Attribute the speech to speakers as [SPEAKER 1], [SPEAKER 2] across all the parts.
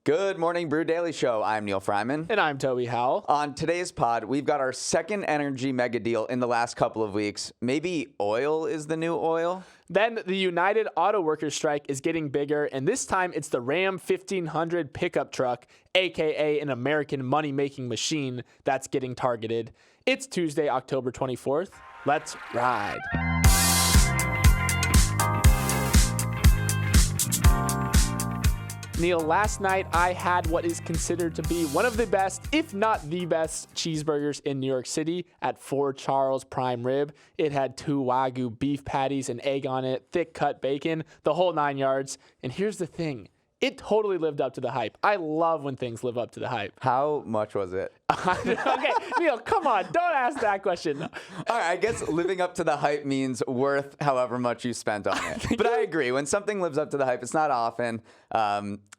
[SPEAKER 1] Good morning, Brew Daily Show. I'm Neal Fryman.
[SPEAKER 2] And I'm Toby Howell.
[SPEAKER 1] On today's pod, we've got our second energy mega deal in the last couple of weeks. Maybe oil is the new oil?
[SPEAKER 2] Then the United Auto Workers strike is getting bigger, and this time it's the Ram 1500 pickup truck, aka an American money-making machine, that's getting targeted. It's Tuesday, October 24th. Let's ride. Neal, last night I had what is considered to be one of the best, if not the best, cheeseburgers in New York City at Fort Charles Prime Rib. It had 2 Wagyu beef patties, an egg on it, thick cut bacon, the whole 9 yards. And here's the thing. It totally lived up to the hype. I love when things live up to the hype.
[SPEAKER 1] How much was it?
[SPEAKER 2] Okay, Neal, come on. Don't ask that question.
[SPEAKER 1] All right, I guess living up to the hype means worth however much you spent on it. But I agree. When something lives up to the hype, it's not often.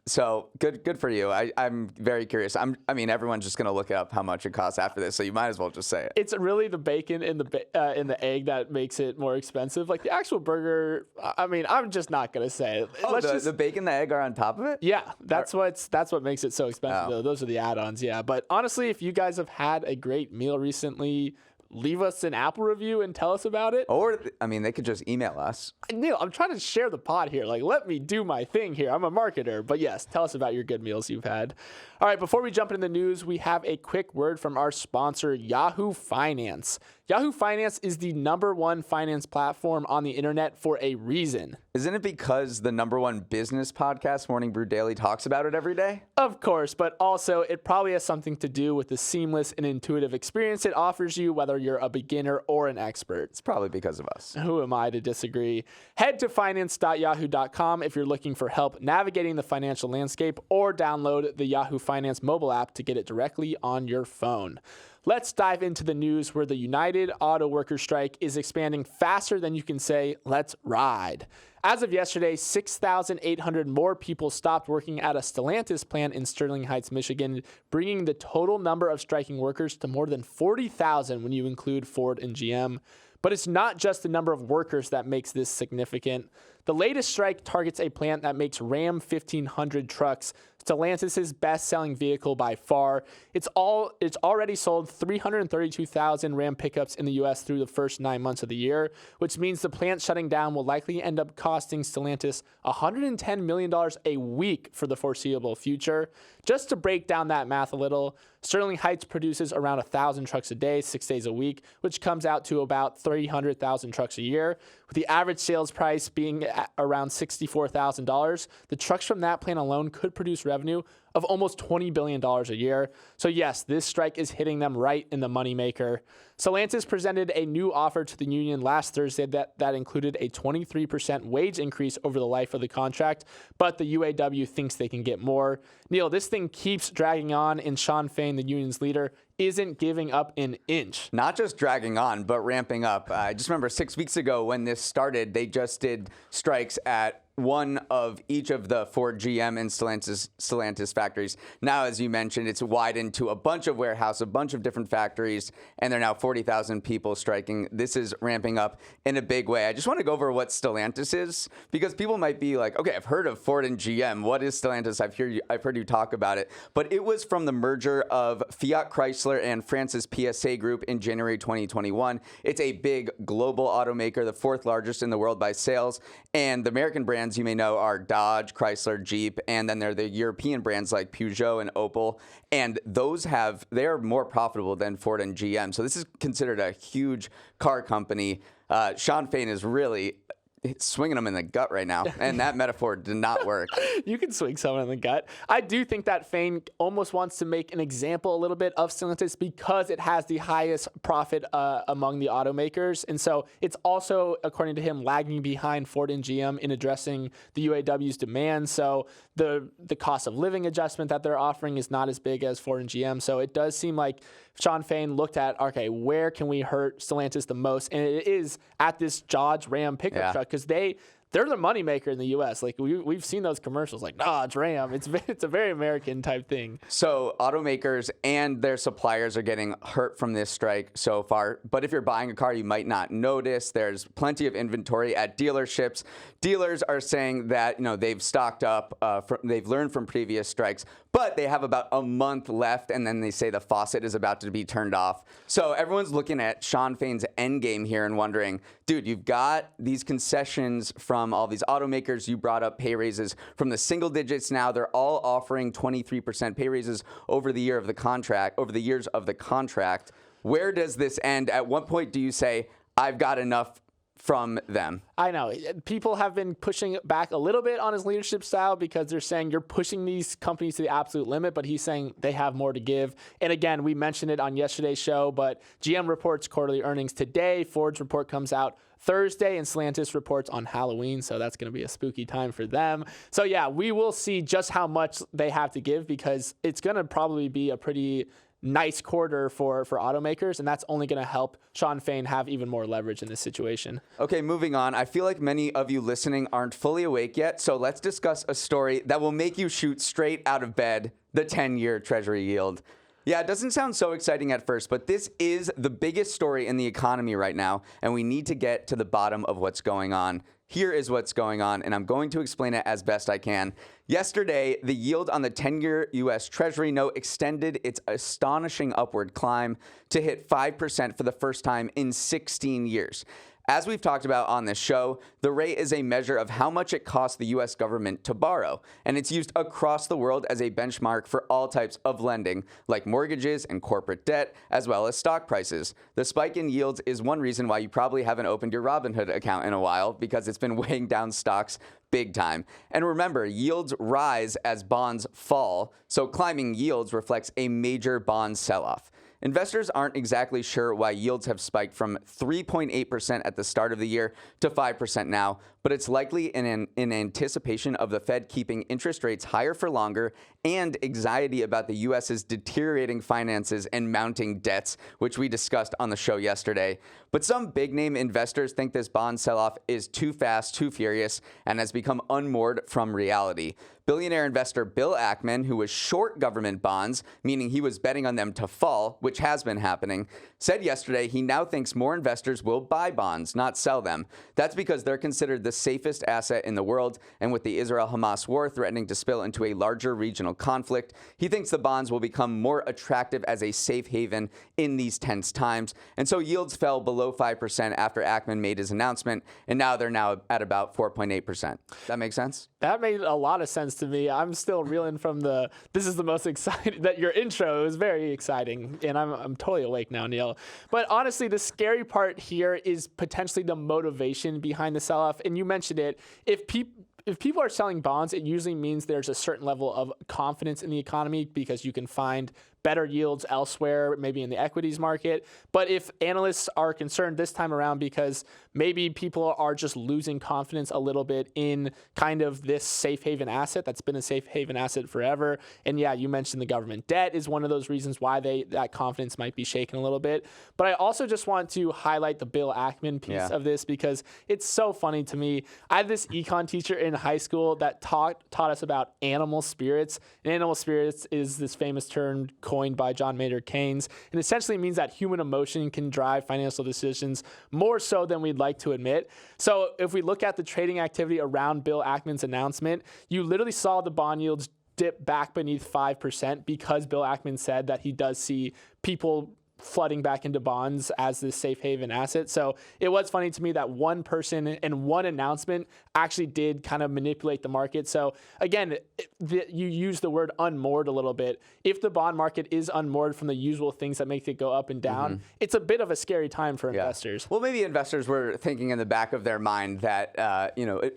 [SPEAKER 1] So good for you. I'm very curious. I mean, everyone's just going to look up how much it costs after this, so you might as well just say it.
[SPEAKER 2] It's really the bacon in the egg that makes it more expensive. Like the actual burger, I mean, I'm just not going to say it.
[SPEAKER 1] Oh, the bacon and the egg are on top of it?
[SPEAKER 2] Yeah, that's what makes it so expensive, though. Those are the add-ons, yeah. But honestly, if you guys have had a great meal recently, leave us an Apple review and tell us about it.
[SPEAKER 1] Or, I mean, they could just email us.
[SPEAKER 2] Neal, I'm trying to share the pod here. Like, let me do my thing here. I'm a marketer. But yes, tell us about your good meals you've had. All right, before we jump into the news, we have a quick word from our sponsor, Yahoo Finance. Yahoo Finance is the #1 finance platform on the internet for a reason.
[SPEAKER 1] Isn't it because the #1 business podcast, Morning Brew Daily, talks about it every day?
[SPEAKER 2] Of course, but also it probably has something to do with the seamless and intuitive experience it offers you, whether you're a beginner or an expert.
[SPEAKER 1] It's probably because of us.
[SPEAKER 2] Who am I to disagree? Head to finance.yahoo.com if you're looking for help navigating the financial landscape, or download the Yahoo Finance mobile app to get it directly on your phone. Let's dive into the news where the United Auto Workers strike is expanding faster than you can say, let's ride. As of yesterday, 6,800 more people stopped working at a Stellantis plant in Sterling Heights, Michigan, bringing the total number of striking workers to more than 40,000 when you include Ford and GM. But it's not just the number of workers that makes this significant. The latest strike targets a plant that makes Ram 1500 trucks, Stellantis' best-selling vehicle by far. It's already sold 332,000 Ram pickups in the U.S. through the first 9 months of the year, which means the plant shutting down will likely end up costing Stellantis $110 million a week for the foreseeable future. Just to break down that math a little, Sterling Heights produces around 1,000 trucks a day, 6 days a week, which comes out to about 300,000 trucks a year. With the average sales price being at around $64,000, the trucks from that plant alone could produce revenue of almost $20 billion a year. So yes, this strike is hitting them right in the moneymaker. Stellantis presented a new offer to the union last Thursday that included a 23% wage increase over the life of the contract, but the UAW thinks they can get more. Neal, this thing keeps dragging on, and Shawn Fain, the union's leader, isn't giving up an inch.
[SPEAKER 1] Not just dragging on, but ramping up. I just remember 6 weeks ago when this started, they just did strikes at one of each of the Ford, GM, and Stellantis factories. Now, as you mentioned, it's widened to a bunch of warehouses, a bunch of different factories, and there are now 40,000 people striking. This is ramping up in a big way. I just want to go over what Stellantis is, because people might be like, okay, I've heard of Ford and GM. What is Stellantis? I've heard you talk about it. But it was from the merger of Fiat Chrysler and France's PSA Group in January 2021. It's a big global automaker, the 4th largest in the world by sales. And the American brands you may know are Dodge, Chrysler, Jeep, and then there are the European brands like Peugeot and Opel. And they are more profitable than Ford and GM. So this is considered a huge car company. Shawn Fain is really swinging them in the gut right now, and that metaphor did not work.
[SPEAKER 2] You can swing someone in the gut. I do think that Fain almost wants to make an example a little bit of Stellantis because it has the highest profit among the automakers, and so it's also, according to him, lagging behind Ford and GM in addressing the UAW's demands. So the cost of living adjustment that they're offering is not as big as Ford and GM. So it does seem like Shawn Fain looked at, okay, where can we hurt Stellantis the most? And it is at this Dodge Ram pickup truck, because they're the moneymaker in the U.S. Like we've seen those commercials. Like, nah, it's Ram. It's a very American type thing.
[SPEAKER 1] So automakers and their suppliers are getting hurt from this strike so far. But if you're buying a car, you might not notice. There's plenty of inventory at dealerships. Dealers are saying that they've stocked up. They've learned from previous strikes, but they have about a month left, and then they say the faucet is about to be turned off. So everyone's looking at Sean Fain's end game here and wondering, dude, you've got these concessions from all these automakers. You brought up pay raises from the single digits now. They're all offering 23% pay raises over the years of the contract. Where does this end? At what point do you say, I've got enough from them?
[SPEAKER 2] I know people have been pushing back a little bit on his leadership style because they're saying you're pushing these companies to the absolute limit, but he's saying they have more to give. And again, we mentioned it on yesterday's show, but GM reports quarterly earnings today. Ford's report comes out Thursday, and Stellantis reports on Halloween, so that's going to be a spooky time for them. So yeah, we will see just how much they have to give, because it's going to probably be a pretty nice quarter for automakers, and that's only going to help Sean Fain have even more leverage in this situation.
[SPEAKER 1] Okay, moving on. I feel like many of you listening aren't fully awake yet, so let's discuss a story that will make you shoot straight out of bed: the 10-year Treasury yield. Yeah, it doesn't sound so exciting at first, but this is the biggest story in the economy right now, and we need to get to the bottom of what's going on. Here is what's going on, and I'm going to explain it as best I can. Yesterday, the yield on the 10-year U.S. Treasury note extended its astonishing upward climb to hit 5% for the first time in 16 years. As we've talked about on this show, the rate is a measure of how much it costs the U.S. government to borrow, and it's used across the world as a benchmark for all types of lending, like mortgages and corporate debt, as well as stock prices. The spike in yields is one reason why you probably haven't opened your Robinhood account in a while, because it's been weighing down stocks big time. And remember, yields rise as bonds fall, so climbing yields reflects a major bond sell-off. Investors aren't exactly sure why yields have spiked from 3.8% at the start of the year to 5% now, but it's likely in anticipation of the Fed keeping interest rates higher for longer and anxiety about the U.S.'s deteriorating finances and mounting debts, which we discussed on the show yesterday. But some big-name investors think this bond sell-off is too fast, too furious, and has become unmoored from reality. Billionaire investor Bill Ackman, who was short government bonds, meaning he was betting on them to fall, which has been happening, said yesterday he now thinks more investors will buy bonds, not sell them. That's because they're considered the safest asset in the world, and with the Israel-Hamas war threatening to spill into a larger regional conflict, he thinks the bonds will become more attractive as a safe haven in these tense times. And so yields fell below 5% after Ackman made his announcement, and now they're at about 4.8%. That make sense?
[SPEAKER 2] That made a lot of sense to me. I'm still reeling from this is the most exciting, that your intro is very exciting, and I'm totally awake now, Neal. But honestly, the scary part here is potentially the motivation behind the sell-off. And you mentioned it. If people are selling bonds, it usually means there's a certain level of confidence in the economy, because you can find better yields elsewhere, maybe in the equities market. But if analysts are concerned this time around because maybe people are just losing confidence a little bit in kind of this safe haven asset that's been a safe haven asset forever. And yeah, you mentioned the government debt is one of those reasons why that confidence might be shaken a little bit. But I also just want to highlight the Bill Ackman piece of this, because it's so funny to me. I had this econ teacher in high school that taught us about animal spirits. And animal spirits is this famous term coined by John Maynard Keynes, and essentially means that human emotion can drive financial decisions more so than we'd like to admit. So if we look at the trading activity around Bill Ackman's announcement, you literally saw the bond yields dip back beneath 5% because Bill Ackman said that he does see people flooding back into bonds as this safe haven asset. So it was funny to me that one person and one announcement actually did kind of manipulate the market. So again, you use the word unmoored a little bit. If the bond market is unmoored from the usual things that make it go up and down, it's a bit of a scary time for investors.
[SPEAKER 1] Well, maybe investors were thinking in the back of their mind that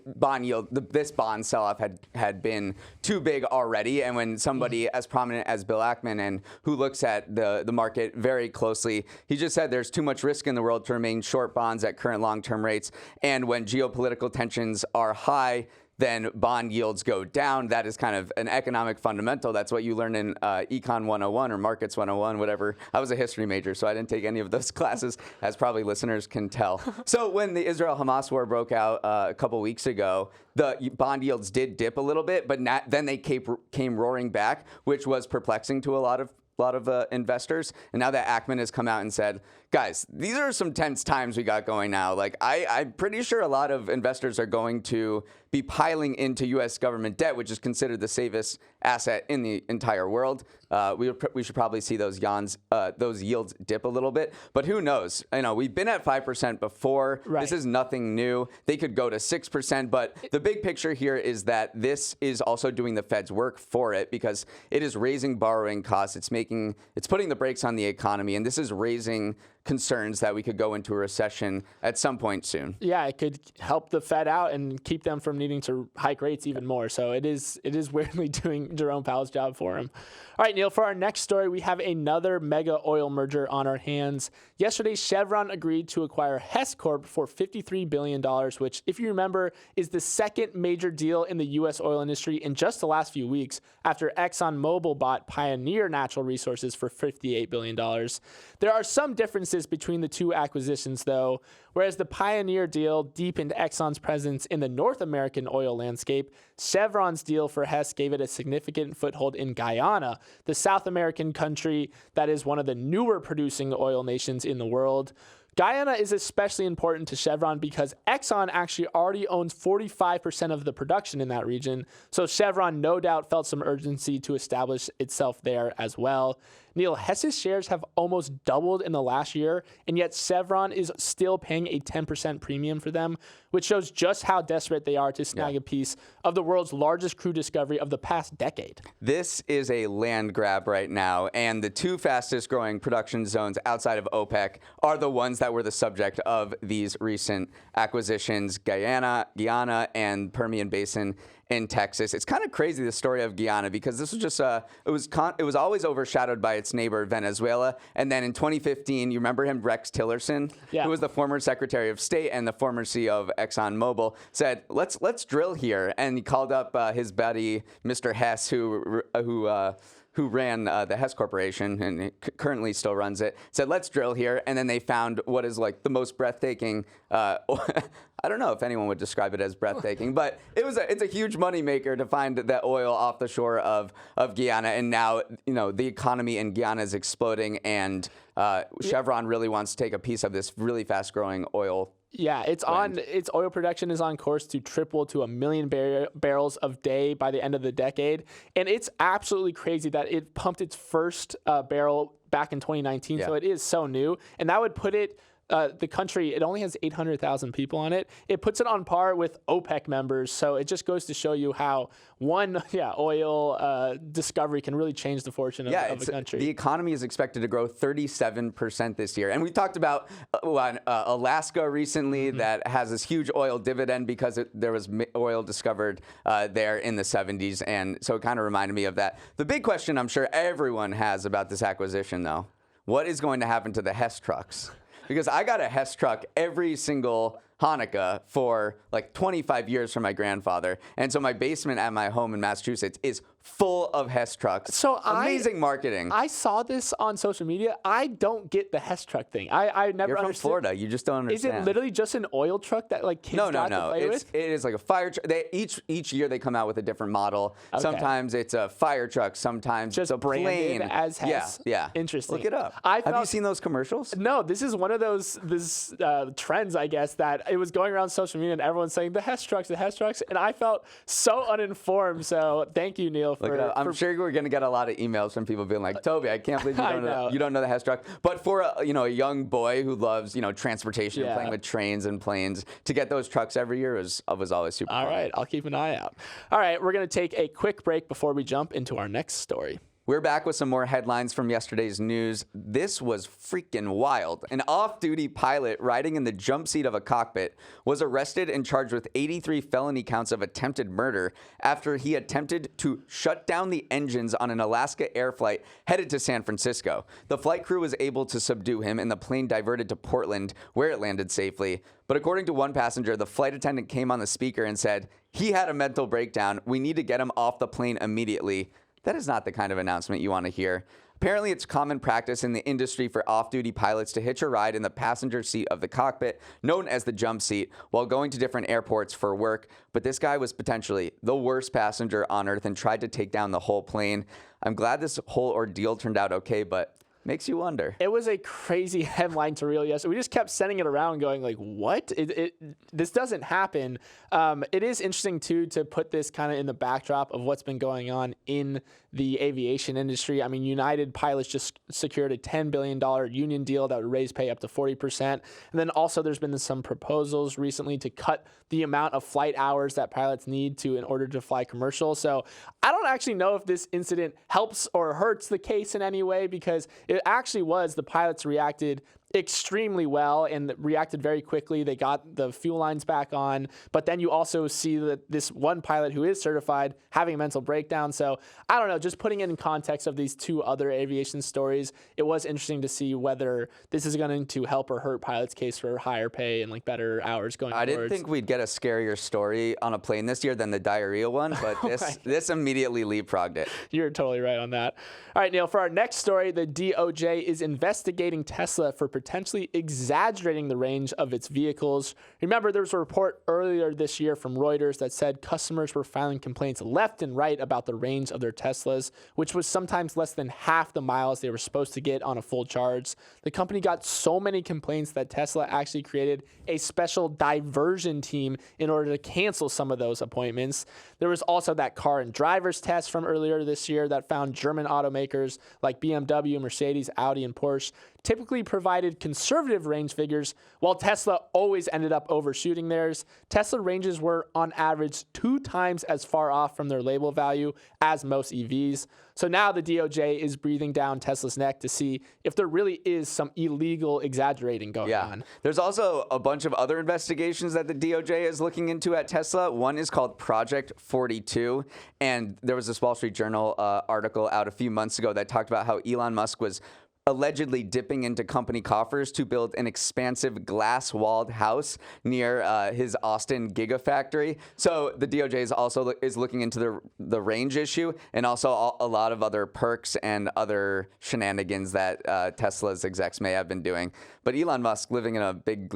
[SPEAKER 1] bond yield, this bond sell-off had been too big already. And when somebody as prominent as Bill Ackman, and who looks at the market very closely, he just said there's too much risk in the world to remain short bonds at current long-term rates. And when geopolitical tensions are high, then bond yields go down. That is kind of an economic fundamental. That's what you learn in Econ 101 or Markets 101, whatever. I was a history major, so I didn't take any of those classes, as probably listeners can tell. So when the Israel-Hamas war broke out a couple weeks ago, the bond yields did dip a little bit, but then they came roaring back, which was perplexing to a lot of investors. And now that Ackman has come out and said, guys, these are some tense times we got going now. Like, I'm pretty sure a lot of investors are going to be piling into U.S. government debt, which is considered the safest asset in the entire world. We should probably see those yields dip a little bit. But who knows? We've been at 5% before. Right. This is nothing new. They could go to 6%. But the big picture here is that this is also doing the Fed's work for it, because it is raising borrowing costs. It's putting the brakes on the economy, and this is raising concerns that we could go into a recession at some point soon.
[SPEAKER 2] Yeah, it could help the Fed out and keep them from needing to hike rates even more. So it is weirdly doing Jerome Powell's job for him. All right, Neal, for our next story, we have another mega oil merger on our hands. Yesterday, Chevron agreed to acquire Hess Corp for $53 billion, which, if you remember, is the second major deal in the U.S. oil industry in just the last few weeks, after ExxonMobil bought Pioneer Natural Resources for $58 billion. There are some differences between the two acquisitions, though. Whereas the Pioneer deal deepened Exxon's presence in the North American oil landscape, Chevron's deal for Hess gave it a significant foothold in Guyana, the South American country that is one of the newer producing oil nations in the world. Guyana is especially important to Chevron because Exxon actually already owns 45% of the production in that region, so Chevron no doubt felt some urgency to establish itself there as well. Neal, Hess's shares have almost doubled in the last year, and yet Chevron is still paying a 10% premium for them, which shows just how desperate they are to snag a piece of the world's largest crude discovery of the past decade.
[SPEAKER 1] This is a land grab right now, and the two fastest growing production zones outside of OPEC are the ones that were the subject of these recent acquisitions: Guyana, and Permian Basin in Texas. It's kind of crazy, the story of Guyana, because this was just it was always overshadowed by its neighbor Venezuela. And then in 2015, you remember him, Rex Tillerson, who was the former Secretary of State and the former CEO of ExxonMobil, said, let's drill here. And he called up his buddy, Mr. Hess, who ran the Hess Corporation and currently still runs it, said, let's drill here. And then they found what is like the most breathtaking, I don't know if anyone would describe it as breathtaking, but it's a huge moneymaker to find that oil off the shore of Guyana. And now, the economy in Guyana is exploding, and Chevron really wants to take a piece of this really fast growing oil.
[SPEAKER 2] Yeah, its oil production is on course to triple to 1 million barrels a day by the end of the decade. And it's absolutely crazy that it pumped its first barrel back in 2019. Yeah. So it is so new. And that would put it, the country, it only has 800,000 people on it. It puts it on par with OPEC members. So it just goes to show you how one oil discovery can really change the fortune of a country.
[SPEAKER 1] The economy is expected to grow 37% this year. And we talked about Alaska recently that has this huge oil dividend because there was oil discovered there in the 70s. And so it kind of reminded me of that. The big question I'm sure everyone has about this acquisition, though, what is going to happen to the Hess trucks? Because I got a Hess truck every single Hanukkah for like 25 years from my grandfather. And so my basement at my home in Massachusetts is full of Hess trucks. So amazing marketing.
[SPEAKER 2] I saw this on social media. I don't get the Hess truck thing. I never
[SPEAKER 1] You're from
[SPEAKER 2] understood.
[SPEAKER 1] Florida. You just don't understand.
[SPEAKER 2] Is it literally just an oil truck that like kids got to play with?
[SPEAKER 1] It is like a fire truck. Each year they come out with a different model. Okay. Sometimes it's a fire truck. Sometimes just it's a plane.
[SPEAKER 2] As Hess.
[SPEAKER 1] Yeah.
[SPEAKER 2] Interesting.
[SPEAKER 1] Look it up. Have you seen those commercials?
[SPEAKER 2] No, this is one of those trends, I guess, that it was going around social media and everyone's saying the Hess trucks. And I felt so uninformed. So thank you, Neal,
[SPEAKER 1] I'm sure we're going to get a lot of emails from people being like, Toby, I can't believe you don't know the Hess truck. But for a young boy who loves transportation and playing with trains and planes, to get those trucks every year was always super fun.
[SPEAKER 2] All right, I'll keep an eye out. All right, we're going to take a quick break before we jump into our next story.
[SPEAKER 1] We're back with some more headlines from yesterday's news. This was freaking wild. An off-duty pilot riding in the jump seat of a cockpit was arrested and charged with 83 felony counts of attempted murder after he attempted to shut down the engines on an Alaska Air flight headed to San Francisco. The flight crew was able to subdue him and the plane diverted to Portland, where it landed safely. But according to one passenger, the flight attendant came on the speaker and said, "He had a mental breakdown. We need to get him off the plane immediately." That is not the kind of announcement you want to hear. Apparently, it's common practice in the industry for off-duty pilots to hitch a ride in the passenger seat of the cockpit, known as the jump seat, while going to different airports for work. But this guy was potentially the worst passenger on earth and tried to take down the whole plane. I'm glad this whole ordeal turned out okay, but makes you wonder.
[SPEAKER 2] It was a crazy headline to reel yesterday. We just kept sending it around going like, what? This doesn't happen. It is interesting, too, to put this kind of in the backdrop of what's been going on in the aviation industry. I mean, United Pilots just secured a $10 billion union deal that would raise pay up to 40%. And then also there's been some proposals recently to cut the amount of flight hours that pilots need in order to fly commercial. So I don't actually know if this incident helps or hurts the case in any way, because it actually was the pilots reacted extremely well and reacted very quickly. They got the fuel lines back on, but then you also see that this one pilot who is certified having a mental breakdown. So I don't know, just putting it in context of these two other aviation stories, it was interesting to see whether this is going to help or hurt pilots' case for higher pay and like better hours going forward.
[SPEAKER 1] I didn't think we'd get a scarier story on a plane this year than the diarrhea one, but this immediately leapfrogged it.
[SPEAKER 2] You're totally right on that. All right, Neal, for our next story, the DOJ is investigating Tesla for potentially exaggerating the range of its vehicles. Remember, there was a report earlier this year from Reuters that said customers were filing complaints left and right about the range of their Teslas, which was sometimes less than half the miles they were supposed to get on a full charge. The company got so many complaints that Tesla actually created a special diversion team in order to cancel some of those appointments. There was also that car and driver's test from earlier this year that found German automakers like BMW, Mercedes, Audi, and Porsche typically provided conservative range figures, while Tesla always ended up overshooting theirs. Tesla ranges were, on average, 2 times as far off from their label value as most EVs. So now the DOJ is breathing down Tesla's neck to see if there really is some illegal exaggerating going on.
[SPEAKER 1] There's also a bunch of other investigations that the DOJ is looking into at Tesla. One is called Project 42, and there was this Wall Street Journal article out a few months ago that talked about how Elon Musk was allegedly dipping into company coffers to build an expansive glass-walled house near his Austin Gigafactory. So the DOJ is also looking into the range issue, and also a lot of other perks and other shenanigans that Tesla's execs may have been doing. But Elon Musk living in a big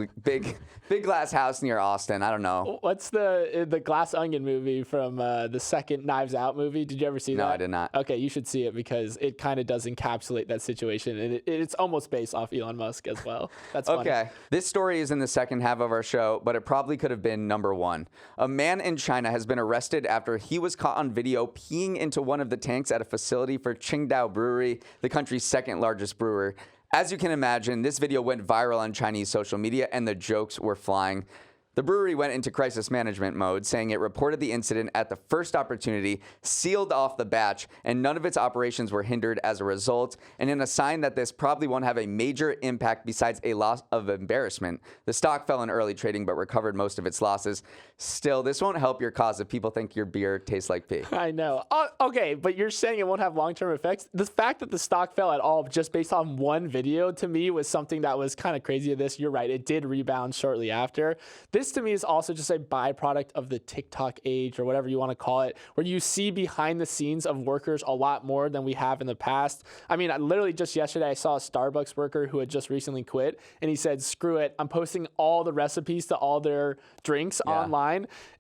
[SPEAKER 1] glass house near Austin, I don't know.
[SPEAKER 2] What's the Glass Onion movie from the second Knives Out movie? Did you ever see that?
[SPEAKER 1] No, I did not.
[SPEAKER 2] Okay, you should see it because it kind of does encapsulate that situation. And it's almost based off Elon Musk as well. That's funny.
[SPEAKER 1] Okay. This story is in the second half of our show, but it probably could have been number one. A man in China has been arrested after he was caught on video peeing into one of the tanks at a facility for Qingdao Brewery, the country's second largest brewer. As you can imagine, this video went viral on Chinese social media and the jokes were flying. The brewery went into crisis management mode, saying it reported the incident at the first opportunity, sealed off the batch, and none of its operations were hindered as a result. And in a sign that this probably won't have a major impact besides a loss of embarrassment, the stock fell in early trading but recovered most of its losses. Still, this won't help your cause if people think your beer tastes like pee.
[SPEAKER 2] I know. Okay, but you're saying it won't have long-term effects? The fact that the stock fell at all just based on one video, to me, was something that was kind of crazy of this. You're right. It did rebound shortly after. This, to me, is also just a byproduct of the TikTok age, or whatever you want to call it, where you see behind the scenes of workers a lot more than we have in the past. I mean, literally just yesterday, I saw a Starbucks worker who had just recently quit, and he said, screw it, I'm posting all the recipes to all their drinks online.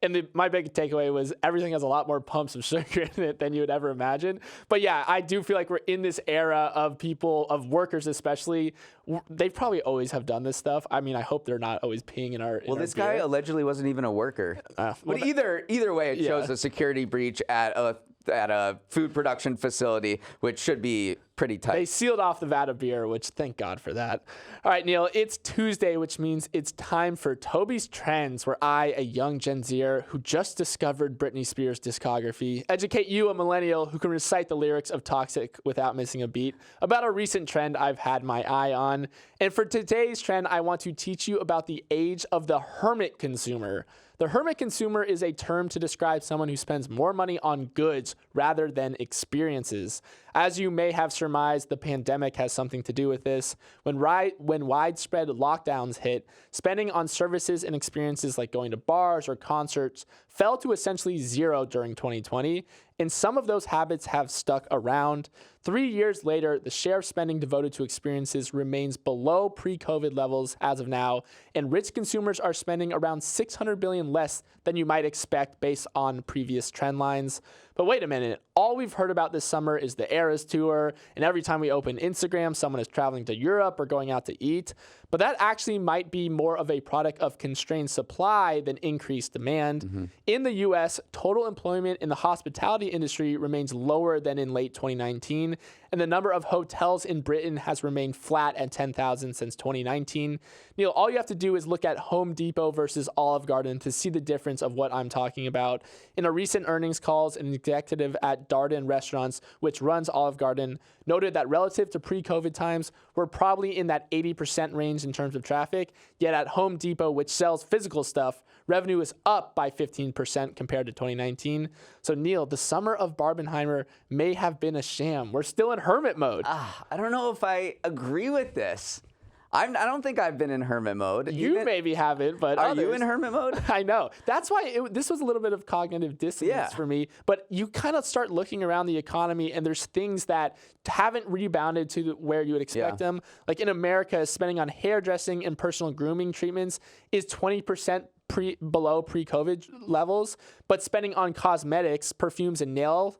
[SPEAKER 2] And my big takeaway was everything has a lot more pumps of sugar in it than you would ever imagine. But yeah, I do feel like we're in this era of people, of workers especially. They probably always have done this stuff. I mean, I hope they're not always peeing in our.
[SPEAKER 1] Well, this guy allegedly wasn't even a worker. But either way, it shows a security breach at a at a food production facility, which should be pretty tight.
[SPEAKER 2] They sealed off the vat of beer, which thank God for that. All right, Neal, it's Tuesday, which means it's time for Toby's Trends, where I, a young Gen Zer who just discovered Britney Spears' discography, educate you, a millennial who can recite the lyrics of Toxic without missing a beat, about a recent trend I've had my eye on. And for today's trend, I want to teach you about the age of the hermit consumer. The hermit consumer is a term to describe someone who spends more money on goods rather than experiences. As you may have surmised, the pandemic has something to do with this. When widespread lockdowns hit, spending on services and experiences like going to bars or concerts fell to essentially zero during 2020, and some of those habits have stuck around. 3 years later, the share of spending devoted to experiences remains below pre-COVID levels as of now, and rich consumers are spending around $600 billion less than you might expect based on previous trend lines. But wait a minute, all we've heard about this summer is the Eras Tour, and every time we open Instagram, someone is traveling to Europe or going out to eat. But that actually might be more of a product of constrained supply than increased demand. Mm-hmm. In the U.S., total employment in the hospitality industry remains lower than in late 2019, and the number of hotels in Britain has remained flat at 10,000 since 2019. Neal, all you have to do is look at Home Depot versus Olive Garden to see the difference of what I'm talking about. In a recent earnings calls, an executive at Darden Restaurants, which runs Olive Garden, noted that relative to pre-COVID times, we're probably in that 80% range in terms of traffic, yet at Home Depot, which sells physical stuff, revenue is up by 15% compared to 2019. So Neal, the summer of Barbenheimer may have been a sham. We're still in hermit mode.
[SPEAKER 1] I don't know if I agree with this. I don't think I've been in hermit mode.
[SPEAKER 2] You maybe haven't, but
[SPEAKER 1] are
[SPEAKER 2] others.
[SPEAKER 1] you in hermit mode?
[SPEAKER 2] I know. That's why this was a little bit of cognitive dissonance for me. But you kind of start looking around the economy, and there's things that haven't rebounded to where you would expect them. Like in America, spending on hairdressing and personal grooming treatments is 20% below pre-COVID levels, but spending on cosmetics, perfumes, and nail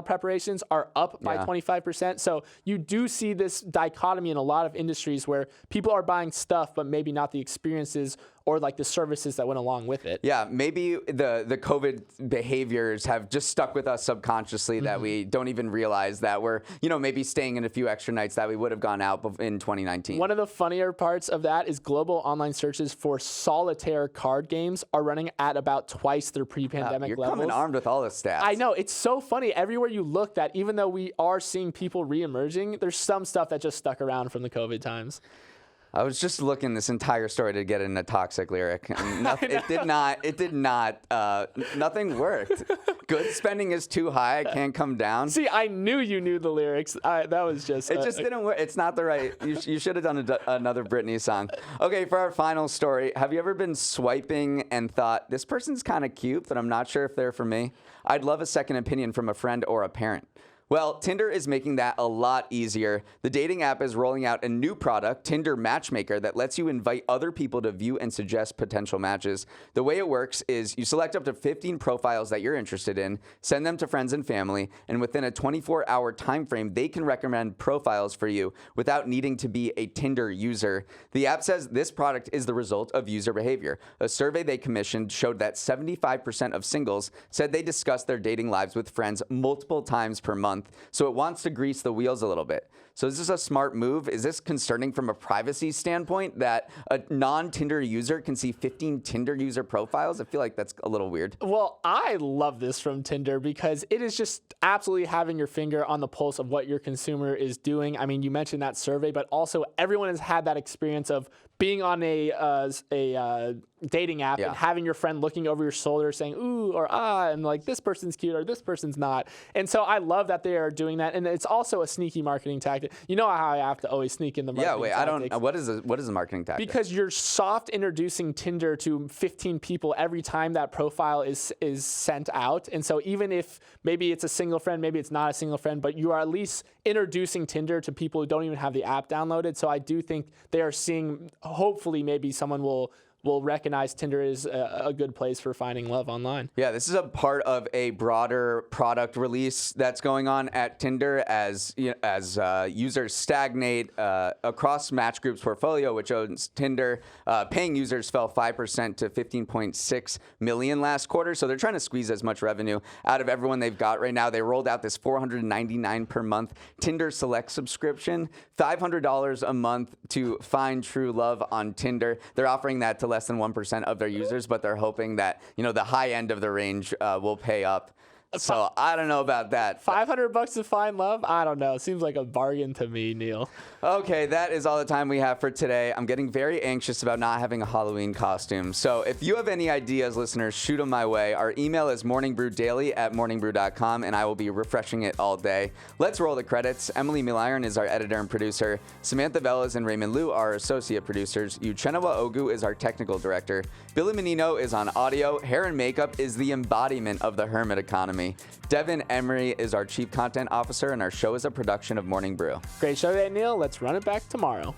[SPEAKER 2] preparations are up by 25%. So you do see this dichotomy in a lot of industries where people are buying stuff, but maybe not the experiences or like the services that went along with it.
[SPEAKER 1] Yeah, maybe the COVID behaviors have just stuck with us subconsciously that we don't even realize that we're, maybe staying in a few extra nights that we would have gone out in 2019.
[SPEAKER 2] One of the funnier parts of that is global online searches for solitaire card games are running at about twice their pre-pandemic levels.
[SPEAKER 1] You're coming armed with all the stats.
[SPEAKER 2] I know. It's so funny. Everywhere you look, that even though we are seeing people re-emerging, there's some stuff that just stuck around from the COVID times.
[SPEAKER 1] I was just looking this entire story to get in a Toxic lyric. It did not. Nothing worked. Good spending is too high. I can't come down.
[SPEAKER 2] See, I knew you knew the lyrics. That was just.
[SPEAKER 1] It just didn't work. It's not the right. You should have done another Britney song. Okay, for our final story, have you ever been swiping and thought, this person's kind of cute, but I'm not sure if they're for me? I'd love a second opinion from a friend or a parent. Well, Tinder is making that a lot easier. The dating app is rolling out a new product, Tinder Matchmaker, that lets you invite other people to view and suggest potential matches. The way it works is you select up to 15 profiles that you're interested in, send them to friends and family, and within a 24-hour time frame, they can recommend profiles for you without needing to be a Tinder user. The app says this product is the result of user behavior. A survey they commissioned showed that 75% of singles said they discussed their dating lives with friends multiple times per month. So it wants to grease the wheels a little bit. So is this a smart move? Is this concerning from a privacy standpoint that a non-Tinder user can see 15 Tinder user profiles? I feel like that's a little weird.
[SPEAKER 2] Well, I love this from Tinder because it is just absolutely having your finger on the pulse of what your consumer is doing. I mean, you mentioned that survey, but also everyone has had that experience of being on a dating app and having your friend looking over your shoulder saying, ooh, or ah, and like this person's cute or this person's not. And so I love that they are doing that. And it's also a sneaky marketing tactic. You know how I have to always sneak in the marketing tactics.
[SPEAKER 1] What is a marketing tactic?
[SPEAKER 2] Because you're soft introducing Tinder to 15 people every time that profile is sent out. And so even if maybe it's a single friend, maybe it's not a single friend, but you are at least introducing Tinder to people who don't even have the app downloaded. So I do think they are seeing, hopefully maybe someone will will recognize Tinder is a good place for finding love online.
[SPEAKER 1] Yeah, this is a part of a broader product release that's going on at Tinder as users stagnate across Match Group's portfolio, which owns Tinder. Paying users fell 5% to 15.6 million last quarter, so they're trying to squeeze as much revenue out of everyone they've got right now. They rolled out this $499 per month Tinder Select subscription, $500 a month to find true love on Tinder. They're offering that to less than 1% of their users, but they're hoping that, the high end of the range will pay up. So I don't know about that.
[SPEAKER 2] $500 to find love? I don't know. Seems like a bargain to me, Neal.
[SPEAKER 1] Okay, that is all the time we have for today. I'm getting very anxious about not having a Halloween costume. So if you have any ideas, listeners, shoot them my way. Our email is morningbrewdaily@morningbrew.com, and I will be refreshing it all day. Let's roll the credits. Emily Miliron is our editor and producer. Samantha Velez and Raymond Liu are our associate producers. Uchenna Ogu is our technical director. Billy Menino is on audio. Hair and makeup is the embodiment of the hermit economy. Devin Emery is our chief content officer, and our show is a production of Morning Brew.
[SPEAKER 2] Great show today, Neal. Let's run it back tomorrow.